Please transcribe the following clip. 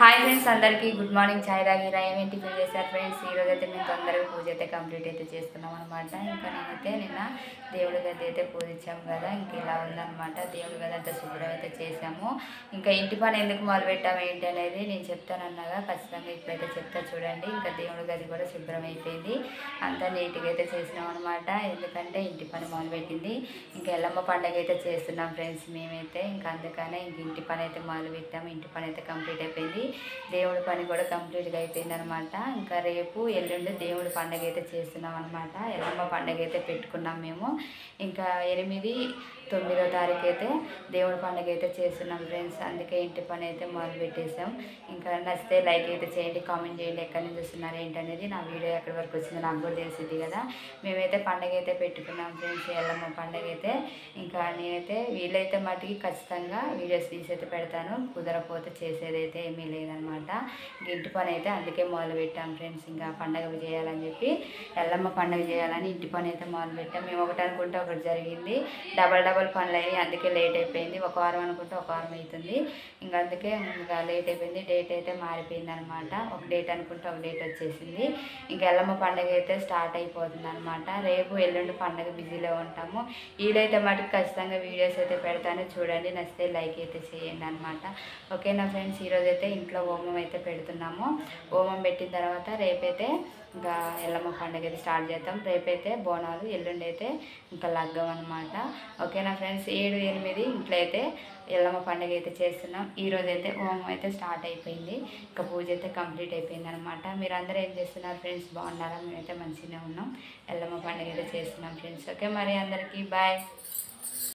Hi friends, అందరికీ good morning. చాయ్ తాగిరా? ఏమేమి tiffin చేశారు ఫ్రెండ్స్? ఈరోజు అయితే మేము తొందరగా పూజ అయితే కంప్లీట్ అయితే చేసుకున్నాం అనమాట. ఇంకా నేనైతే నిన్న దేవుడి గది అయితే పూజించాము కదా, ఇంక ఇలా ఉందన్నమాట. దేవుడి గది అంతా శుభ్రం అయితే చేసాము. ఇంకా ఇంటి పని ఎందుకు మొదలు పెట్టాము ఏంటి అనేది నేను చెప్తానన్నాగా, ఖచ్చితంగా ఇప్పుడైతే చెప్తా చూడండి. ఇంకా దేవుడి గది కూడా శుభ్రం అయిపోయింది, అంతా నీట్గా అయితే చేసినాం అనమాట. ఎందుకంటే ఇంటి పని మొదలుపెట్టింది. ఇంకా ఎల్లమ్మ పండుగ అయితే చేస్తున్నాం ఫ్రెండ్స్ మేమైతే. ఇంకా అందుకనే ఇంక ఇంటి పని అయితే మొదలు పెట్టాము. ఇంటి పని అయితే కంప్లీట్ అయిపోయింది, దేవుడి పని కూడా కంప్లీట్గా అయిపోయింది అనమాట. ఇంకా రేపు ఎల్లుండి దేవుడి పండుగ అయితే చేస్తున్నాం అనమాట. ఎల్లమ్మ పండుగ అయితే పెట్టుకున్నాం మేము. ఇంకా 8, 9వ తారీఖు అయితే దేవుడి పండుగ అయితే చేస్తున్నాం ఫ్రెండ్స్. అందుకే ఇంటి పని అయితే మొదలు పెట్టేసాం. ఇంకా నచ్చితే లైక్ అయితే చేయండి, కామెంట్ చేయండి, ఎక్కడి నుంచి చూస్తున్నారు ఏంటనేది. నా వీడియో ఎక్కడి వరకు వచ్చిందో నాకు కూడా తెలిసింది కదా. మేమైతే పండుగ అయితే పెట్టుకున్నాం ఫ్రెండ్స్, ఎల్లమ్మ పండుగ అయితే. ఇంకా నేనైతే వీలైతే మటుకి ఖచ్చితంగా వీడియోస్ తీసి అయితే పెడతాను, కుదరకపోతే చేసేదైతే ఏమీ లేదనమాట. ఇంటి పని అయితే అందుకే మొదలు పెట్టాం ఫ్రెండ్స్. ఇంకా పండుగ చేయాలని చెప్పి, ఎల్లమ్మ పండుగ చేయాలని ఇంటి పని అయితే మొదలు పెట్టాం. మేము ఒకటి అనుకుంటే ఒకటి జరిగింది, డబల్ పనులు అయ్యి అందుకే లేట్ అయిపోయింది. ఒక వారం అనుకుంటే ఒక వారం అవుతుంది. ఇంకా అందుకే ఇంకా లేట్ అయిపోయింది, డేట్ అయితే మారిపోయింది అనమాట. ఒక డేట్ అనుకుంటే ఒక డేట్ వచ్చేసింది. ఇంకా ఎల్లమ్మ పండుగ అయితే స్టార్ట్ అయిపోతుంది అనమాట. రేపు ఎల్లుండి పండుగ బిజీలో ఉంటాము. ఈడైతే మటుకు ఖచ్చితంగా వీడియోస్ అయితే పెడతాను చూడండి, నచ్చితే లైక్ అయితే చేయండి అనమాట. ఓకేనా ఫ్రెండ్స్, ఈరోజు అయితే ఇంట్లో హోమం అయితే పెడుతున్నాము. హోమం పెట్టిన తర్వాత రేపైతే ఇంకా ఎల్లమ్మ పండుగ అయితే స్టార్ట్ చేద్దాం. రేపైతే బోనాలు, ఎల్లుండి అయితే ఇంకా లగ్గం అనమాట. ఓకేనా ఫ్రెండ్స్, 7, 8 ఇంట్లో అయితే ఎల్లమ్మ పండుగ అయితే చేస్తున్నాం. ఈరోజు అయితే హోమం అయితే స్టార్ట్ అయిపోయింది, ఇంకా పూజ అయితే కంప్లీట్ అయిపోయింది అనమాట. మీరు అందరూ ఏం చేస్తున్నారు ఫ్రెండ్స్? బాగున్నారా? మేమైతే మంచిగానే ఉన్నాం. ఎల్లమ్మ పండుగ అయితే చేస్తున్నాం ఫ్రెండ్స్. ఓకే మరి, అందరికీ బాయ్.